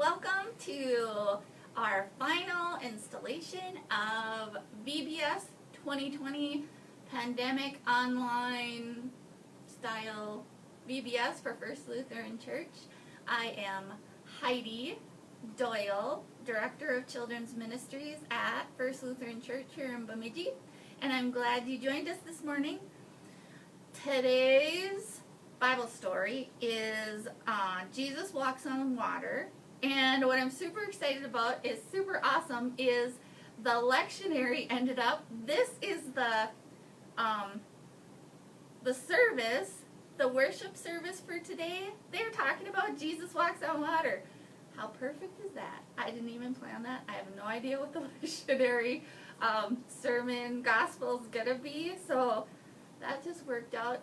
welcome to our final installation of VBS 2020 Pandemic Online Style VBS for First Lutheran Church. I am Heidi, Doyle, Director of Children's Ministries at First Lutheran Church here in Bemidji, and I'm glad you joined us this morning. Today's Bible story is Jesus Walks on Water, and what I'm super excited about is super awesome is the lectionary ended up. This is the service, the worship service for today. They're talking about Jesus Walks on Water. How perfect is that? I didn't even plan that. I have no idea what the lectionary sermon gospel is gonna be, so that just worked out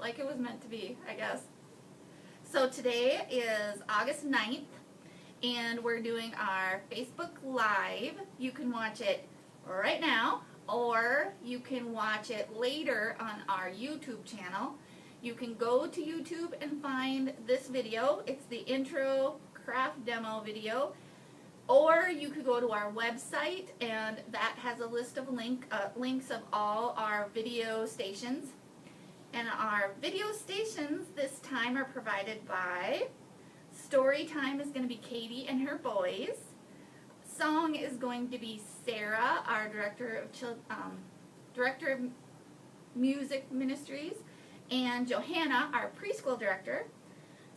like it was meant to be, I guess. So today is August 9th, and we're doing our Facebook Live. You can watch it right now, or you can watch it later on our YouTube channel. You can go to YouTube and find this video. It's the intro craft demo video. Or you could go to our website, and that has a list of links of all our video stations. And our video stations this time are provided by Story Time is going to be Katie and her boys. Song is going to be Sarah, our Director of Music Ministries, and Johanna, our Preschool Director.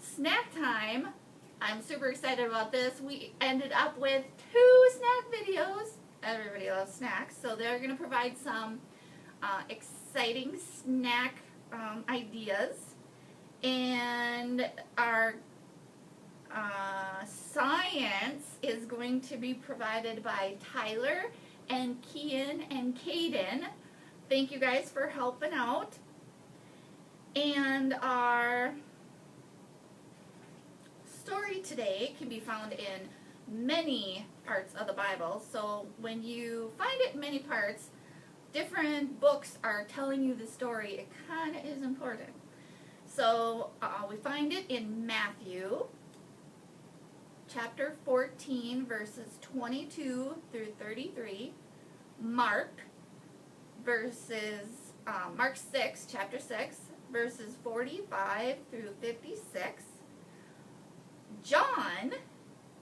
Snack Time, I'm super excited about this. We ended up with 2 snack videos. Everybody loves snacks, so they're going to provide some exciting snack ideas. And our science is going to be provided by Tyler and Kian and Caden. Thank you guys for helping out. And our story today can be found in many parts of the Bible. So when you find it in many parts, different books are telling you the story. It kind of is important. So we find it in Matthew chapter 14 verses 22 through 33, Mark 6, chapter 6 verses 45 through 56. John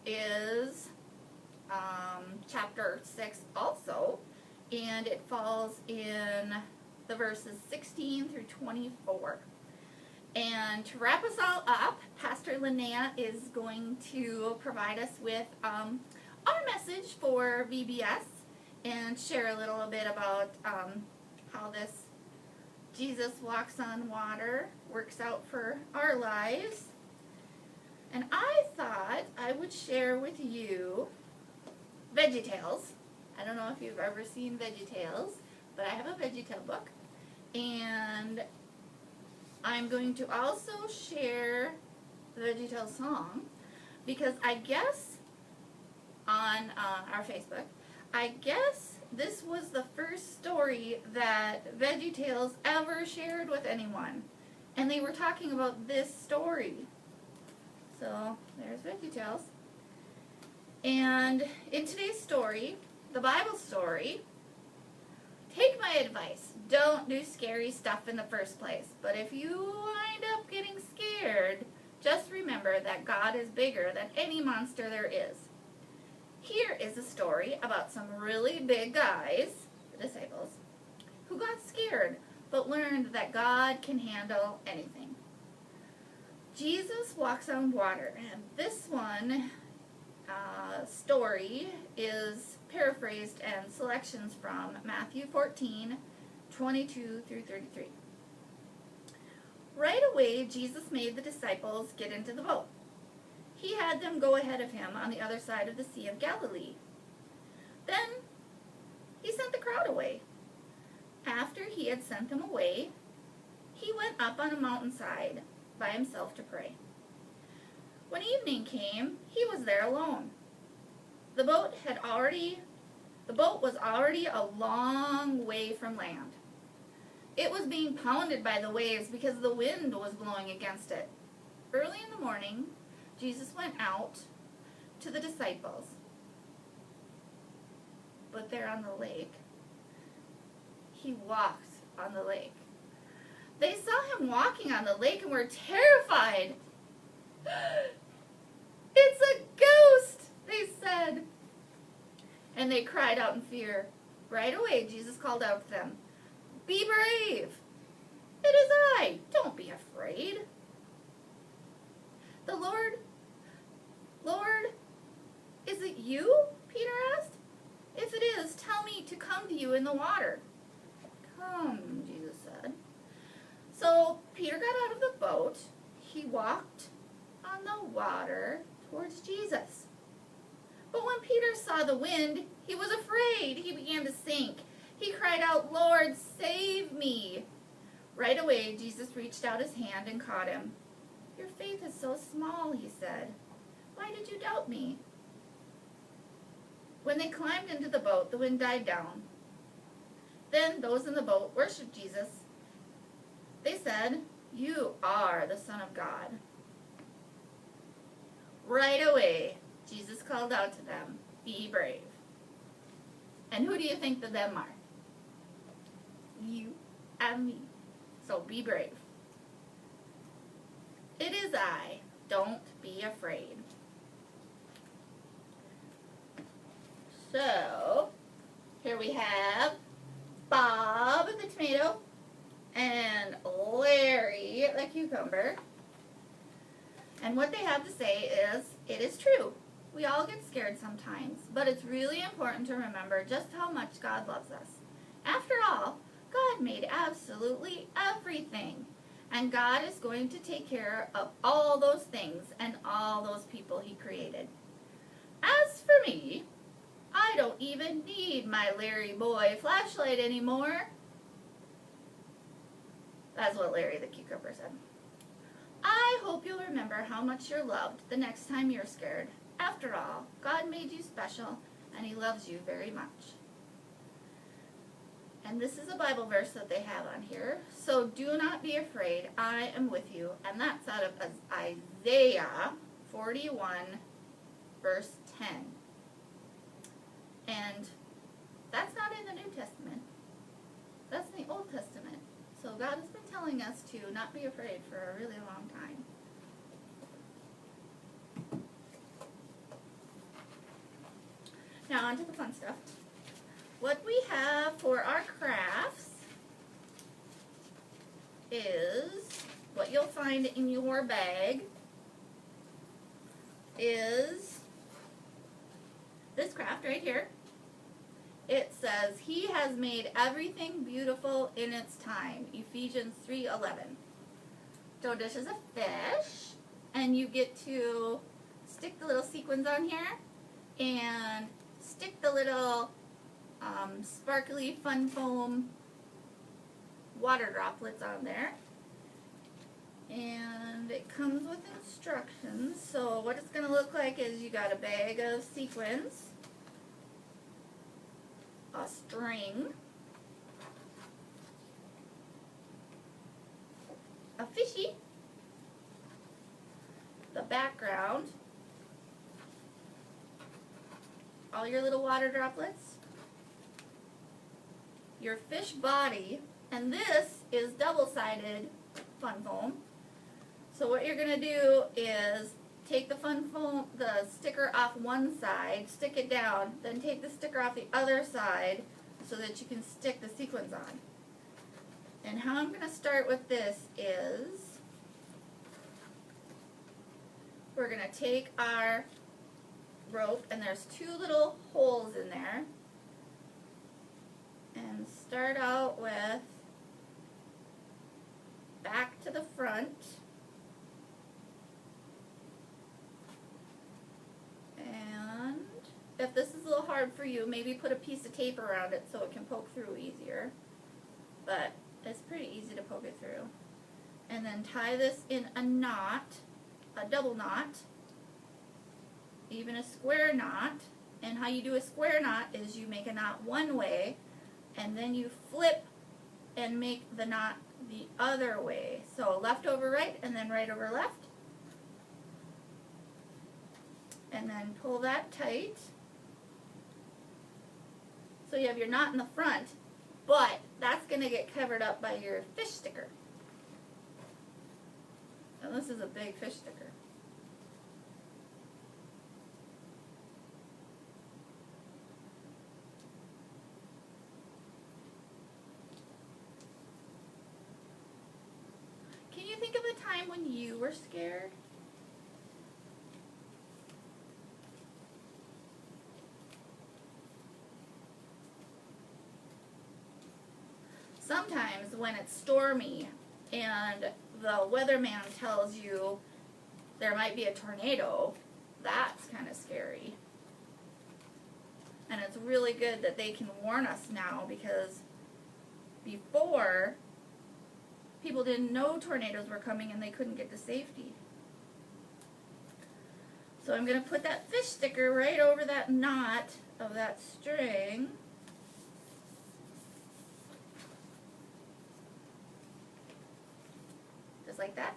is chapter 6 also, and it falls in the verses 16 through 24. And to wrap us all up, Pastor Linnea is going to provide us with our message for VBS and share a little bit about how this Jesus Walks on Water works out for our lives. And I thought I would share with you VeggieTales. I don't know if you've ever seen VeggieTales, but I have a VeggieTale book. And I'm going to also share the VeggieTales song, because I guess on our Facebook, I guess this was the first story that VeggieTales ever shared with anyone. And they were talking about this story. So there's VeggieTales. And in today's story, the Bible story, take my advice. Don't do scary stuff in the first place. But if you wind up getting scared, just remember that God is bigger than any monster there is. Here is a story about some really big guys, the disciples, who got scared but learned that God can handle anything. Jesus Walks on Water, and this one story is paraphrased and selections from Matthew 14, 22 through 33. Right away, Jesus made the disciples get into the boat. He had them go ahead of him on the other side of the Sea of Galilee. Then he sent the crowd away. After he had sent them away, he went up on a mountainside by himself to pray. When evening came, he was there alone. The boat was already a long way from land. It was being pounded by the waves because the wind was blowing against it. Early in the morning, Jesus went out to the disciples, but they're on the lake. He walked on the lake. They saw him walking on the lake and were terrified. It's a ghost, they said. And they cried out in fear. Right away, Jesus called out to them, "Be brave. It is I. Don't be afraid." "The Lord, is it you?" Peter asked. "If it is, tell me to come to you in the water." "Come," Jesus said. So Peter got out of the boat. He walked on the water towards Jesus. But when Peter saw the wind, he was afraid. He began to sink. He cried out, "Lord, save me." Right away, Jesus reached out his hand and caught him. "Your faith is so small," he said. "Why did you doubt me?" When they climbed into the boat, the wind died down. Then those in the boat worshiped Jesus. They said, "You are the Son of God." Right away, Jesus called out to them, "Be brave." And who do you think the them are? You and me. So be brave. It is I. Don't be afraid. So, here we have Bob the tomato and Larry the cucumber. And what they have to say is, it is true. We all get scared sometimes, but it's really important to remember just how much God loves us. After all, God made absolutely everything, and God is going to take care of all those things and all those people he created. As for me, I don't even need my Larry boy flashlight anymore. That's what Larry the cucumber said. I hope you'll remember how much you're loved the next time you're scared. After all, God made you special, and he loves you very much. And this is a Bible verse that they have on here. So do not be afraid, I am with you. And that's out of Isaiah 41, verse 10. And that's not in the New Testament. That's in the Old Testament. So God has been telling us to not be afraid for a really long time. Now on to the fun stuff. What we have for our crafts is, what you'll find in your bag is this craft right here. It says, "He has made everything beautiful in its time." Ephesians 3:11. So this is a fish, and you get to stick the little sequins on here, and stick the little sparkly fun foam water droplets on there. And it comes with instructions. So what it's going to look like is you got a bag of sequins, a string, a fishy, the background, all your little water droplets, your fish body, and this is double-sided fun foam. So what you're going to do is take the fun foam, the sticker off one side, stick it down, then take the sticker off the other side so that you can stick the sequins on. And how I'm going to start with this is, we're going to take our rope, and there's two little holes in there, and start out with back to the front, and if this is a little hard for you, maybe put a piece of tape around it so it can poke through easier, but it's pretty easy to poke it through. And then tie this in a knot, a double knot, even a square knot. And how you do a square knot is you make a knot one way, and then you flip and make the knot the other way. So left over right, and then right over left. and then pull that tight. So you have your knot in the front, but that's going to get covered up by your fish sticker. And this is a big fish sticker. Can you think of a time when you were scared? Sometimes when it's stormy and the weatherman tells you there might be a tornado, that's kind of scary. And it's really good that they can warn us now, because before, people didn't know tornadoes were coming and they couldn't get to safety. So I'm going to put that fish sticker right over that knot of that string. Just like that.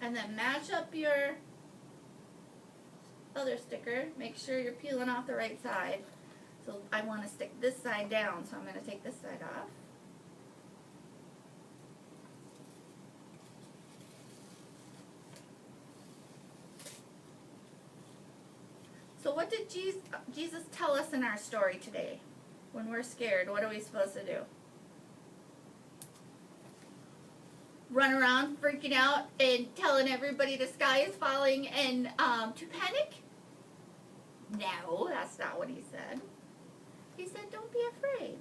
And then match up your other sticker. Make sure you're peeling off the right side. So I want to stick this side down, so I'm going to take this side off. So what did Jesus tell us in our story today? When we're scared, what are we supposed to do? Run around freaking out and telling everybody the sky is falling and to panic? No, that's not what he said. He said, don't be afraid.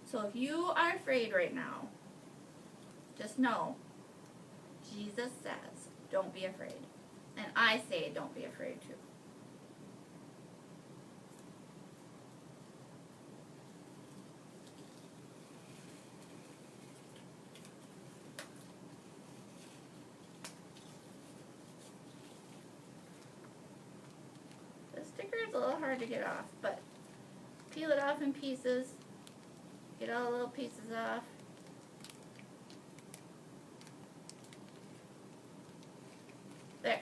So if you are afraid right now, just know, Jesus says, don't be afraid. And I say, don't be afraid too. Sticker is a little hard to get off, but peel it off in pieces. Get all the little pieces off. There.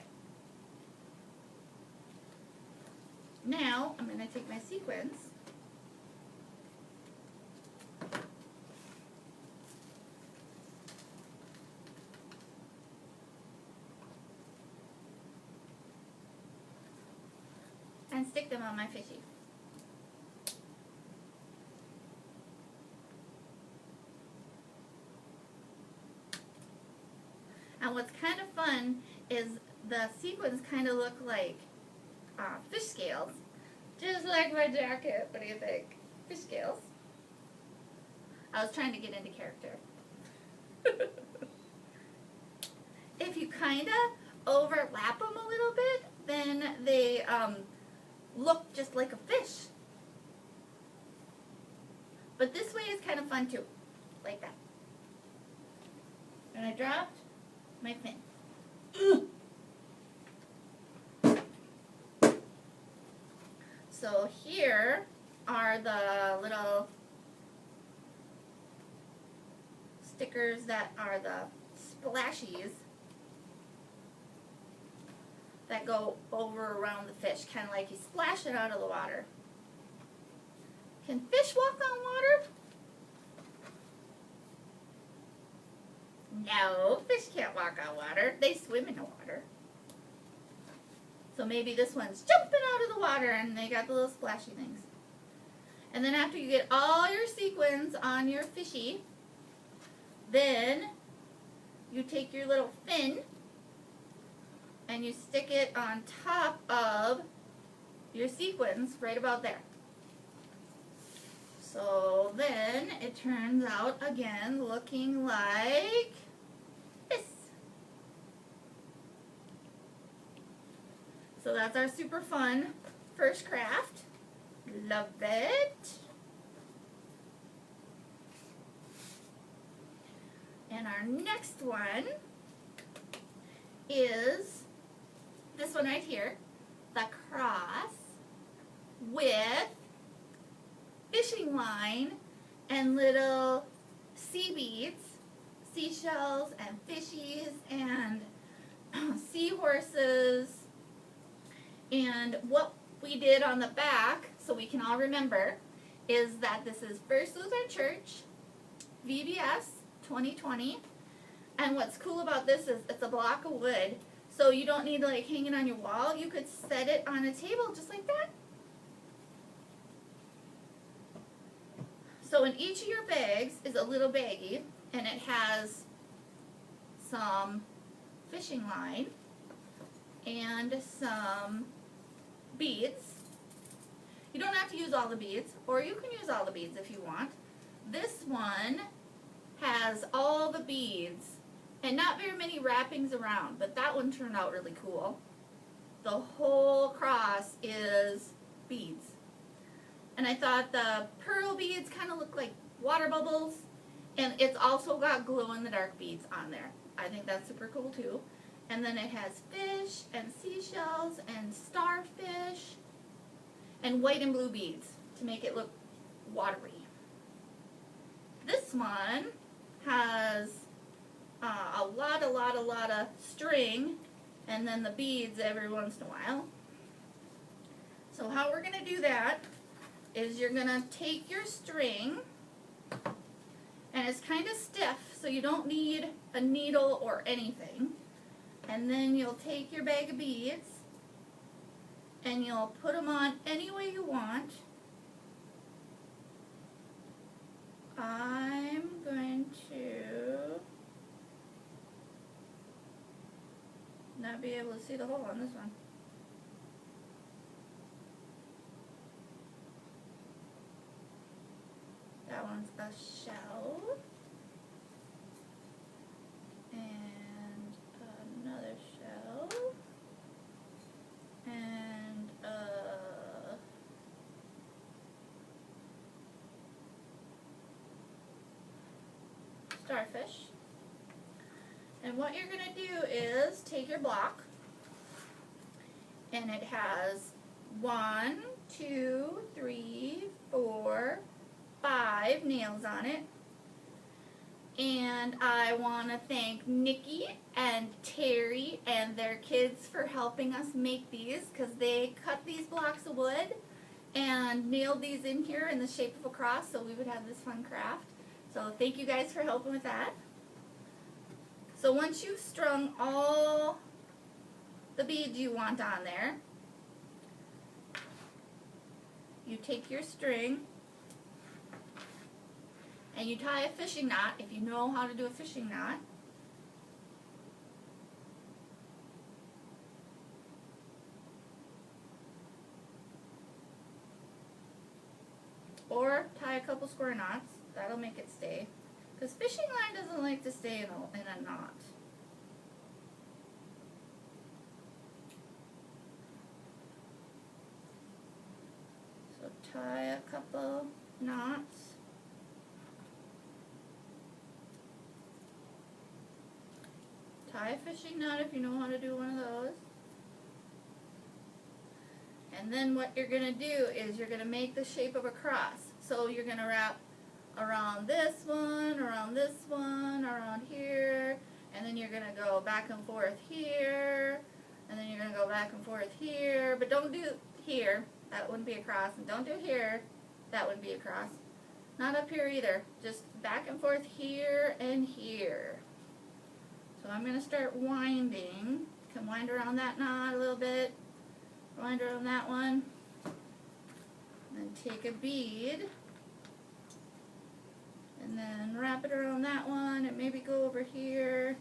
Now I'm going to take my sequins and stick them on my fishy. And what's kind of fun is the sequins kind of look like fish scales, just like my jacket. What do you think? Fish scales. I was trying to get into character. If you kind of overlap them a little bit, then they look just like a fish. But this way is kind of fun too, like that. And I dropped my fin. So here are the little stickers that are the splashies that go over around the fish, kind of like you splash it out of the water. Can fish walk on water? No, fish can't walk on water. They swim in the water. So maybe this one's jumping out of the water and they got the little splashy things. And then after you get all your sequins on your fishy, then you take your little fin and you stick it on top of your sequins right about there. So then it turns out again looking like this. So that's our super fun first craft. Love it. And our next one is this one right here, the cross with fishing line and little sea beads, seashells and fishies and seahorses. And what we did on the back, so we can all remember, is that this is First Lutheran Church, VBS 2020. And what's cool about this is it's a block of wood, so you don't need to like hang it on your wall. You could set it on a table just like that. So in each of your bags is a little baggie, and it has some fishing line and some beads. You don't have to use all the beads, or you can use all the beads if you want. This one has all the beads and not very many wrappings around, but that one turned out really cool. The whole cross is beads. And I thought the pearl beads kind of look like water bubbles, and it's also got glow-in-the-dark beads on there. I think that's super cool too. And then it has fish and seashells and starfish and white and blue beads to make it look watery. This one has a lot of string, and then the beads every once in a while. So how we're going to do that is you're going to take your string, and it's kind of stiff, so you don't need a needle or anything. And then you'll take your bag of beads, and you'll put them on any way you want. I'm going to not be able to see the hole on this one. That one's a shell. And another shell. And starfish. And what you're going to do is take your block, and it has 1, 2, 3, 4, 5 nails on it. And I want to thank Nikki and Terry and their kids for helping us make these, because they cut these blocks of wood and nailed these in here in the shape of a cross so we would have this fun craft. So thank you guys for helping with that. So once you've strung all the beads you want on there, you take your string and you tie a fishing knot if you know how to do a fishing knot. Or tie a couple square knots. That'll make it stay. Because fishing line doesn't like to stay in a knot. So tie a couple knots. Tie a fishing knot if you know how to do one of those. And then what you're going to do is you're going to make the shape of a cross. So you're going to wrap around this one, around here, and then you're going to go back and forth here, and then you're going to go back and forth here, but don't do here, that wouldn't be a cross, and don't do here, that wouldn't be a cross. Not up here either, just back and forth here and here. So I'm going to start winding. You can wind around that knot a little bit, wind around that one, and then take a bead, and then wrap it around that one, and maybe go over here,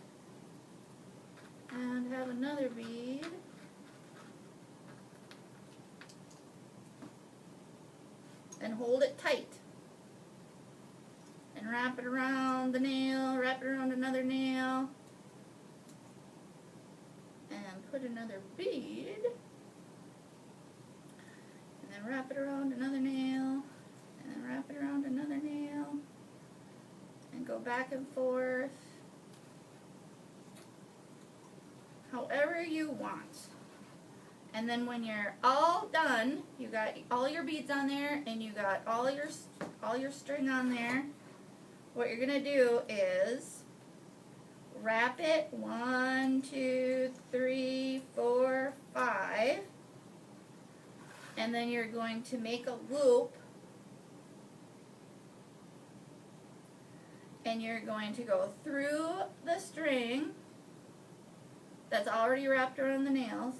and have another bead, and hold it tight, and wrap it around the nail, wrap it around another nail, and put another bead, and then wrap it around another nail, and then wrap it around another nail, and go back and forth, however you want. And then when you're all done, you got all your beads on there, and you got all your string on there, what you're going to do is wrap it 1, 2, 3, 4, 5, and then you're going to make a loop, and you're going to go through the string that's already wrapped around the nails,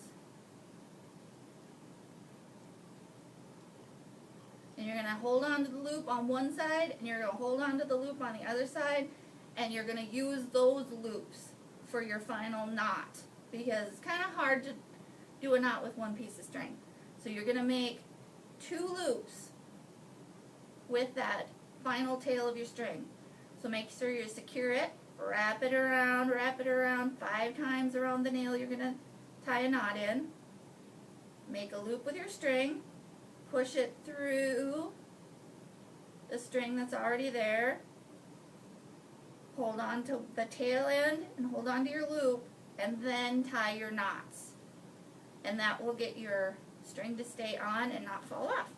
and you're going to hold on to the loop on one side, and you're going to hold on to the loop on the other side, and you're going to use those loops for your final knot, because it's kind of hard to do a knot with one piece of string. So you're going to make 2 loops with that final tail of your string. So make sure you secure it, wrap it around 5 times around the nail you're going to tie a knot in. Make a loop with your string, push it through the string that's already there, hold on to the tail end and hold on to your loop, and then tie your knots. And that will get your string to stay on and not fall off.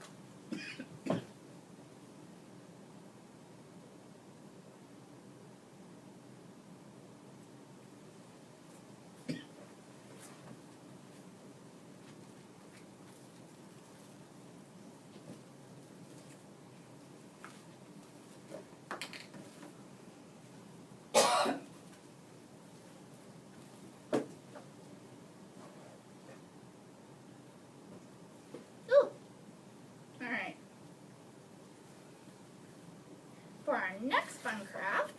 For our next fun craft,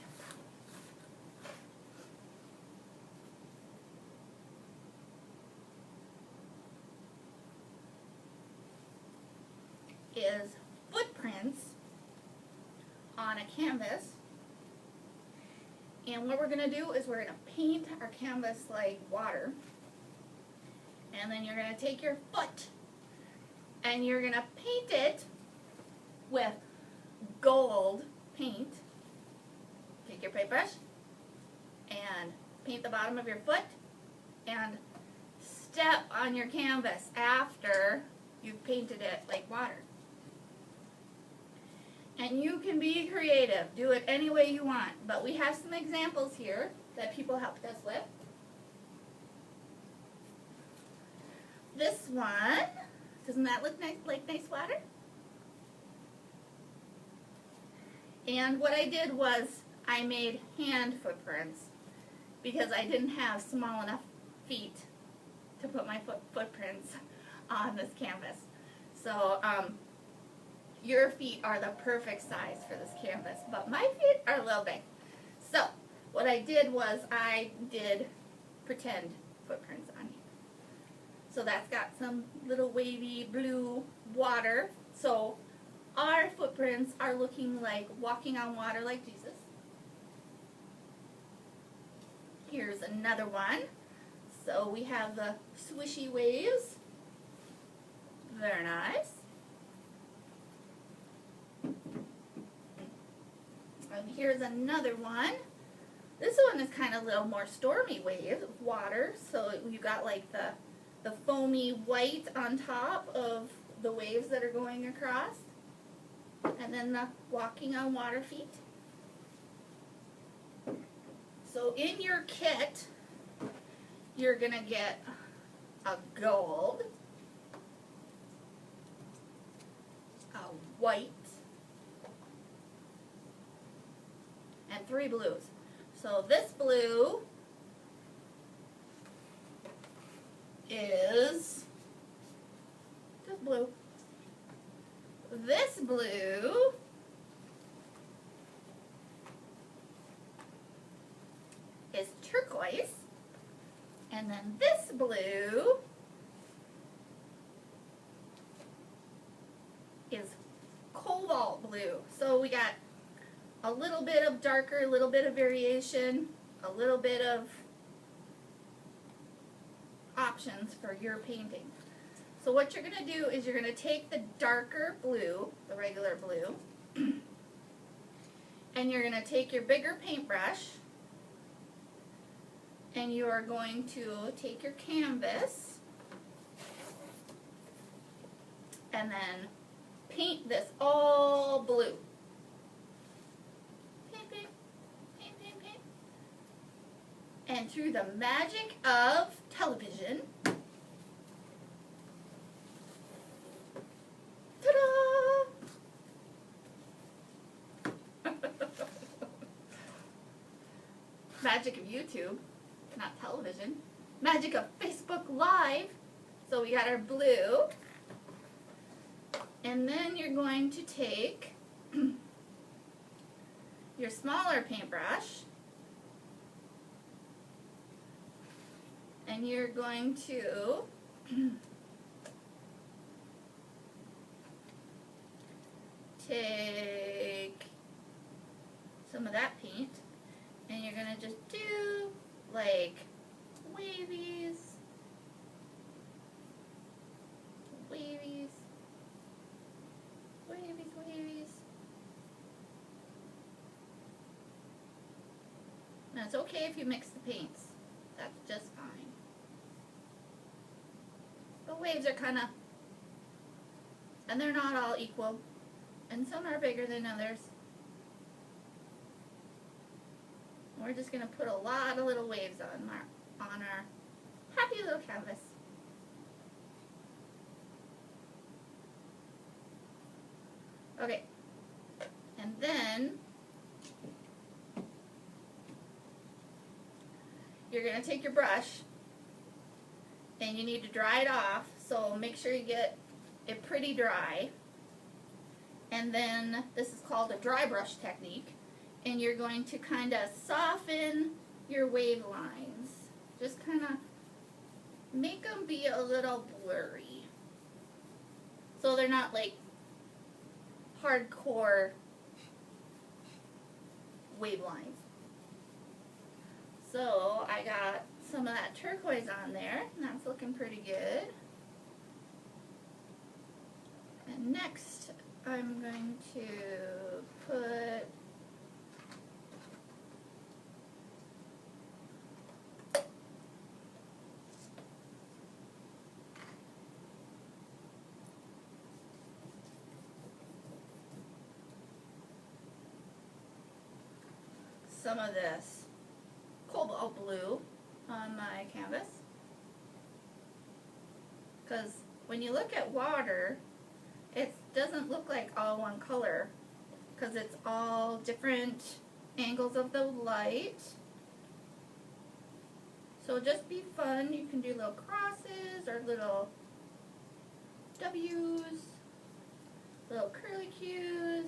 is footprints on a canvas. And what we're going to do is we're going to paint our canvas like water. And then you're going to take your foot and you're going to paint it with gold paint. Take your paintbrush and paint the bottom of your foot and step on your canvas after you've painted it like water. And you can be creative. Do it any way you want. But we have some examples here that people helped us with. This one, doesn't that look nice, like nice water? And what I did was I made hand footprints because I didn't have small enough feet to put my footprints on this canvas. So your feet are the perfect size for this canvas, but my feet are a little big. So what I did was I did pretend footprints on here. So that's got some little wavy blue water. So our footprints are looking like walking on water like Jesus. Here's another one. So we have the swishy waves. Very nice. And here's another one. This one is kind of a little more stormy wave of water. So you got like the foamy white on top of the waves that are going across. And then the walking on water feet. So in your kit, you're going to get a gold, a white, and 3 blues. So this blue is just blue. This blue is turquoise, and then this blue is cobalt blue. So we got a little bit of darker, a little bit of variation, a little bit of options for your painting. So what you're going to do is you're going to take the darker blue, the regular blue, and you're going to take your bigger paintbrush, and you are going to take your canvas and then paint this all blue. Paint, paint, paint, paint, paint. And through the magic of television, ta-da! Magic of YouTube, not television. Magic of Facebook Live. So we got our blue. And then you're going to take your smaller paintbrush and you're going to take some of that paint and you're going to just do like wavies, wavies, wavies, wavies. Now it's okay if you mix the paints. That's just fine. The waves are kind of, and they're not all equal. And some are bigger than others. We're just going to put a lot of little waves on our happy little canvas. Okay, and then you're going to take your brush and you need to dry it off, so make sure you get it pretty dry. And then this is called a dry brush technique, and you're going to kind of soften your wave lines. Just kind of make them be a little blurry, so they're not like hardcore wave lines. So I got some of that turquoise on there, and that's looking pretty good. And next I'm going to put some of this cobalt blue on my canvas, because when you look at water, it doesn't look like all one color, because it's all different angles of the light. So just be fun. You can do little crosses or little W's, little curly Q's.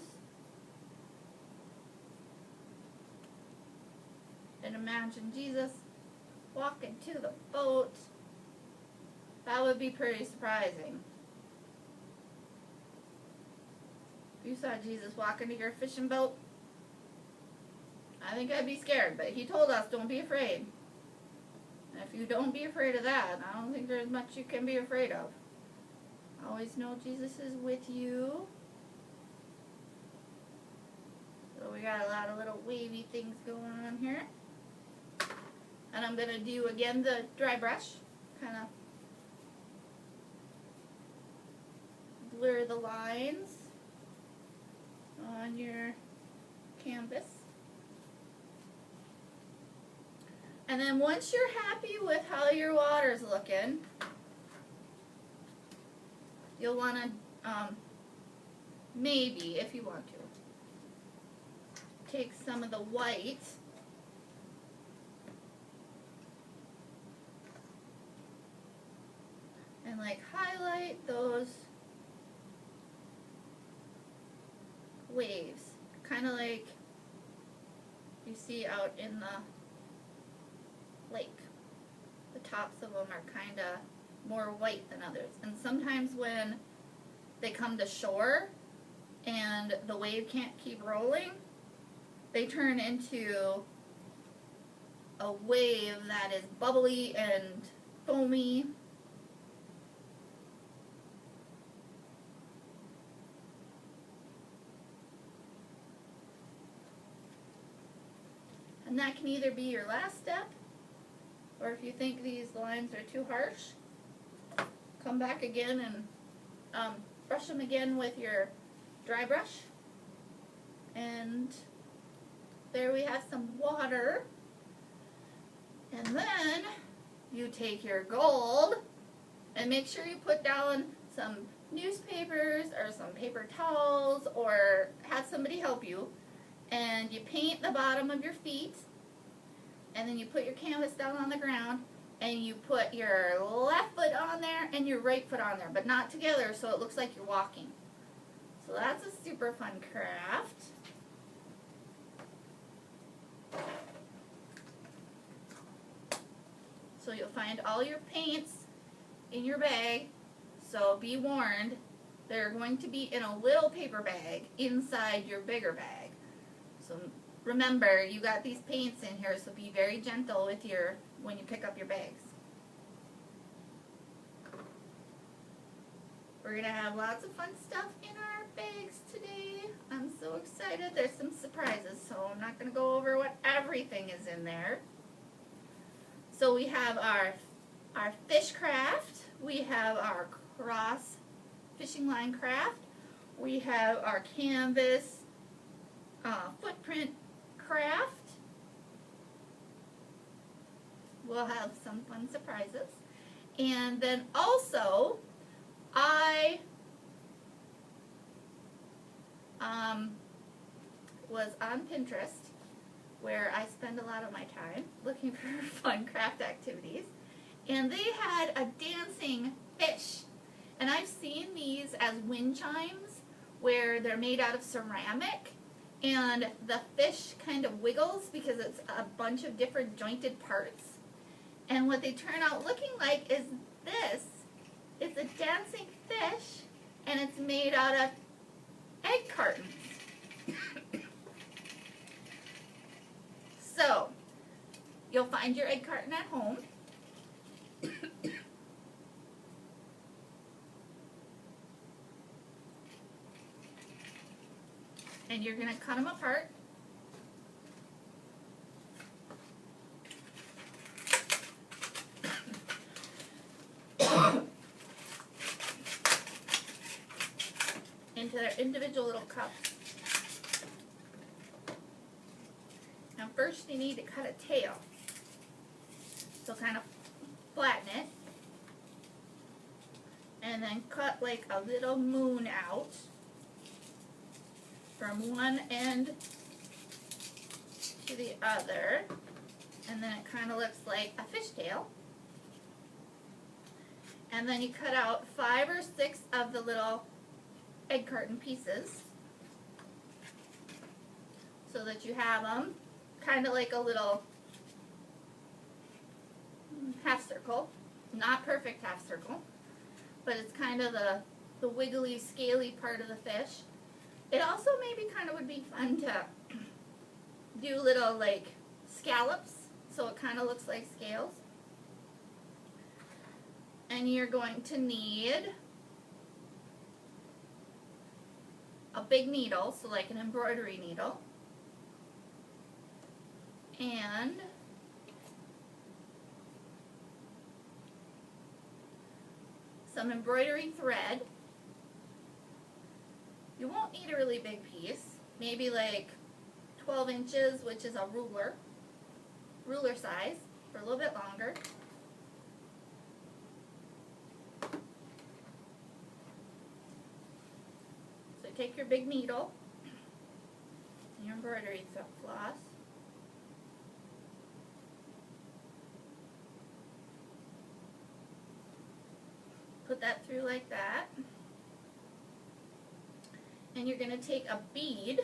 And imagine Jesus walking to the boat. That would be pretty surprising. If you saw Jesus walking to your fishing boat, I think I'd be scared, but he told us don't be afraid. And if you don't be afraid of that, I don't think there's much you can be afraid of. Always know Jesus is with you. So we got a lot of little wavy things going on here. And I'm going to do again the dry brush, kind of blur the lines on your canvas. And then once you're happy with how your water's looking, you'll want to, maybe, if you want to, take some of the white and like highlight those waves, kind of like you see out in the lake. The tops of them are kind of more white than others, and sometimes when they come to shore and the wave can't keep rolling, they turn into a wave that is bubbly and foamy. And that can either be your last step, or if you think these lines are too harsh, come back again and brush them again with your dry brush. And there we have some water. And then you take your gold and make sure you put down some newspapers or some paper towels or have somebody help you. And you paint the bottom of your feet. And then you put your canvas down on the ground. And you put your left foot on there and your right foot on there. But not together so it looks like you're walking. So that's a super fun craft. So you'll find all your paints in your bag. So be warned, they're going to be in a little paper bag inside your bigger bag. So remember, you got these paints in here, so be very gentle with when you pick up your bags. We're going to have lots of fun stuff in our bags today. I'm so excited. There's some surprises, so I'm not going to go over what everything is in there. So we have our fish craft. We have our cross fishing line craft. We have our canvas footprint craft. We'll have some fun surprises. And then also, I was on Pinterest, where I spend a lot of my time looking for fun craft activities. And they had a dancing fish. And I've seen these as wind chimes, where they're made out of ceramic. And the fish kind of wiggles because it's a bunch of different jointed parts. And what they turn out looking like is this. It's a dancing fish, and it's made out of egg cartons. So, you'll find your egg carton at home. And you're going to cut them apart. Into their individual little cups. Now first you need to cut a tail. So kind of flatten it. And then cut like a little moon out from one end to the other. And then it kind of looks like a fishtail. And then you cut out 5 or 6 of the little egg carton pieces so that you have them kind of like a little half circle. Not perfect half circle, but it's kind of the wiggly, scaly part of the fish. It also maybe kind of would be fun to do little like scallops, so it kind of looks like scales. And you're going to need a big needle, so like an embroidery needle, and some embroidery thread. You won't need a really big piece, maybe like 12 inches, which is a ruler size, or a little bit longer. So take your big needle and your embroidery floss. Put that through like that. And you're going to take a bead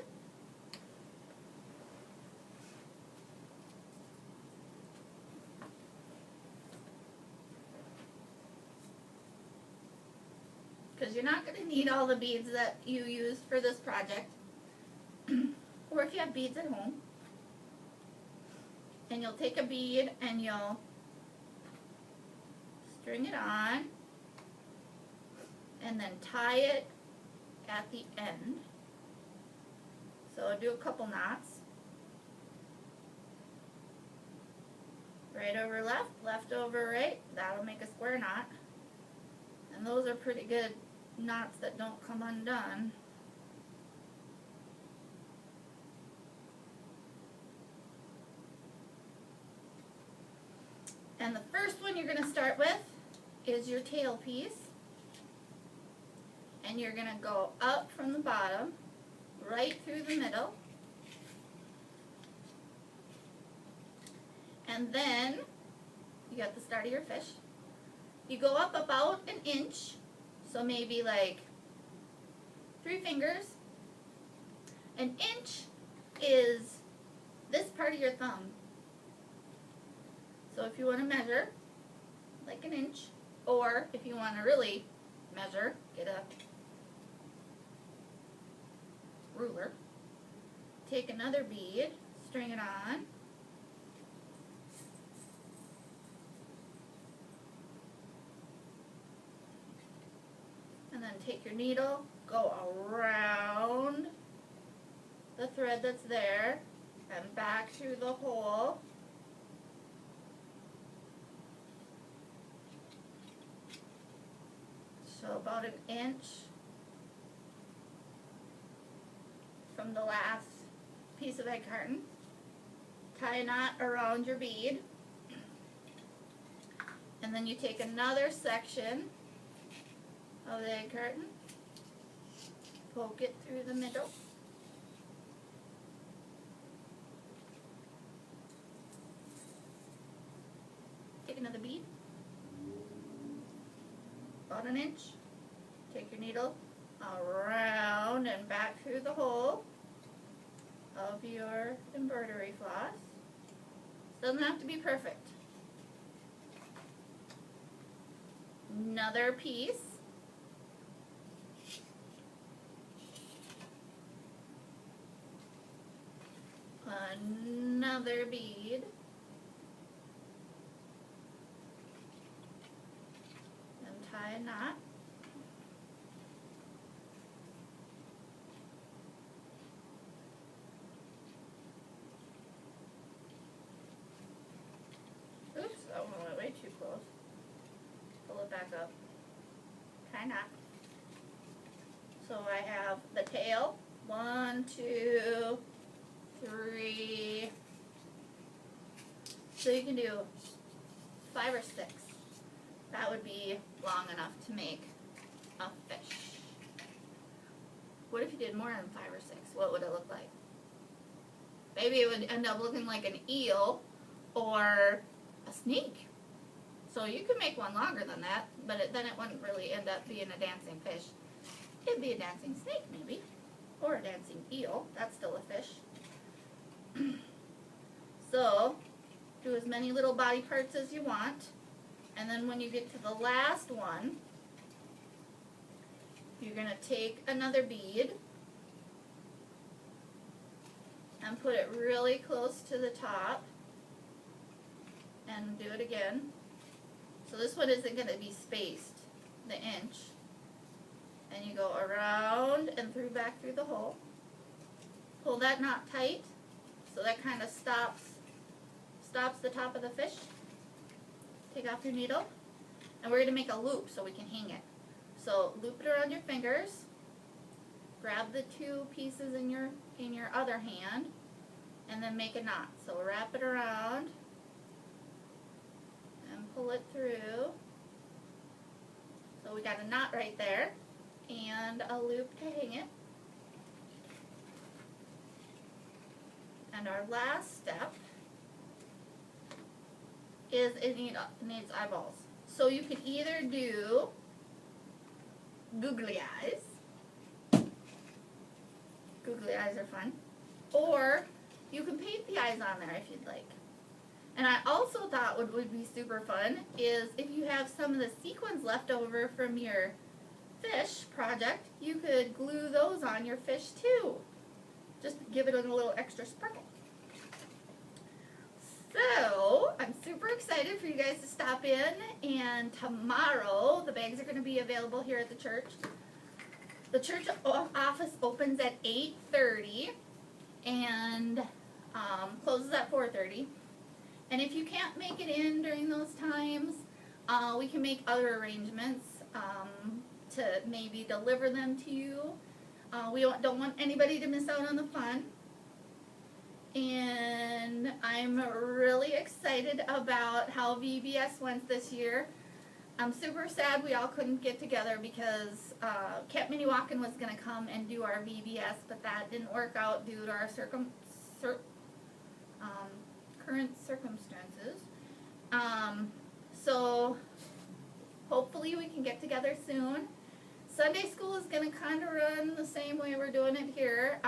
because you're not going to need all the beads that you use for this project, or if you have beads at home. And you'll take a bead and you'll string it on and then tie it at the end. So do a couple knots. Right over left, left over right. That'll make a square knot. And those are pretty good knots that don't come undone. And the first one you're going to start with is your tail piece. And you're going to go up from the bottom, right through the middle. And then, you got the start of your fish. You go up about an inch, so maybe like 3 fingers. An inch is this part of your thumb. So if you want to measure, like an inch, or if you want to really measure, get a ruler. Take another bead, string it on. And then take your needle, go around the thread that's there, and back through the hole. So about an inch from the last piece of egg carton. Tie a knot around your bead. And then you take another section of the egg carton, poke it through the middle. Take another bead, about an inch. Take your needle around and back through the hole of your embroidery floss. Doesn't have to be perfect. Another piece. Another bead. And tie a knot. Oops, that one went way too close. Pull it back up. Tie a knot. So I have the tail. 1, 2, 3. So you can do 5 or 6. That would be long enough to make a fish. What if you did more than 5 or 6? What would it look like? Maybe it would end up looking like an eel or a snake. So you could make one longer than that, but then it wouldn't really end up being a dancing fish. It'd be a dancing snake maybe, or a dancing eel. That's still a fish. So, do as many little body parts as you want, and then when you get to the last one, you're going to take another bead and put it really close to the top, and do it again. So this one isn't going to be spaced the inch, and you go around and back through the hole. Pull that knot tight, so that kind of stops the top of the fish. Take off your needle, and we're going to make a loop so we can hang it. So loop it around your fingers. Grab the 2 pieces in your other hand, and then make a knot. So wrap it around and pull it through. So we got a knot right there and a loop to hang it. And our last step is it needs eyeballs. So you can either do googly eyes. Googly eyes are fun. Or you can paint the eyes on there if you'd like. And I also thought what would be super fun is if you have some of the sequins left over from your fish project, you could glue those on your fish too. Just to give it a little extra sparkle. So, I'm super excited for you guys to stop in, and tomorrow the bags are going to be available here at the church. The church office opens at 8:30 and closes at 4:30. And if you can't make it in during those times, we can make other arrangements to maybe deliver them to you. We don't want anybody to miss out on the fun. and I'm really excited about how VBS went this year. I'm super sad we all couldn't get together because Camp Minnewacan was going to come and do our VBS, but that didn't work out due to our current circumstances. So hopefully we can get together soon. Sunday school is going to kind of run the same way we're doing it here.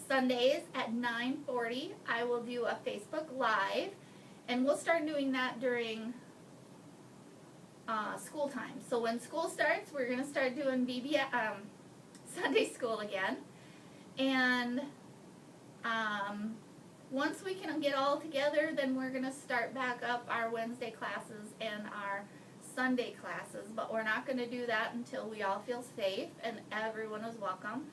Sundays at 9:40, I will do a Facebook Live, and we'll start doing that during school time. So when school starts, we're going to start doing Sunday school again. And once we can get all together, then we're going to start back up our Wednesday classes and our Sunday classes. But we're not going to do that until we all feel safe and everyone is welcome.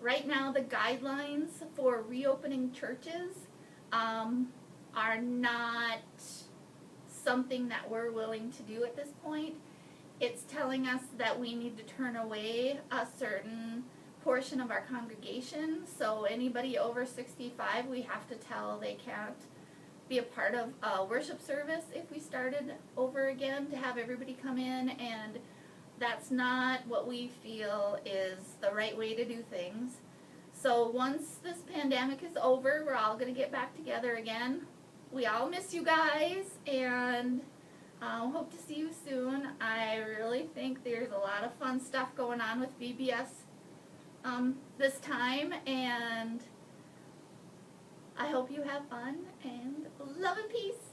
Right now, the guidelines for reopening churches are not something that we're willing to do at this point. It's telling us that we need to turn away a certain portion of our congregation. So anybody over 65, we have to tell they can't be a part of a worship service if we started over again to have everybody come in, and that's not what we feel is the right way to do things. So once this pandemic is over, we're all going to get back together again. We all miss you guys, and hope to see you soon. I really think there's a lot of fun stuff going on with VBS this time, and I hope you have fun, and love and peace.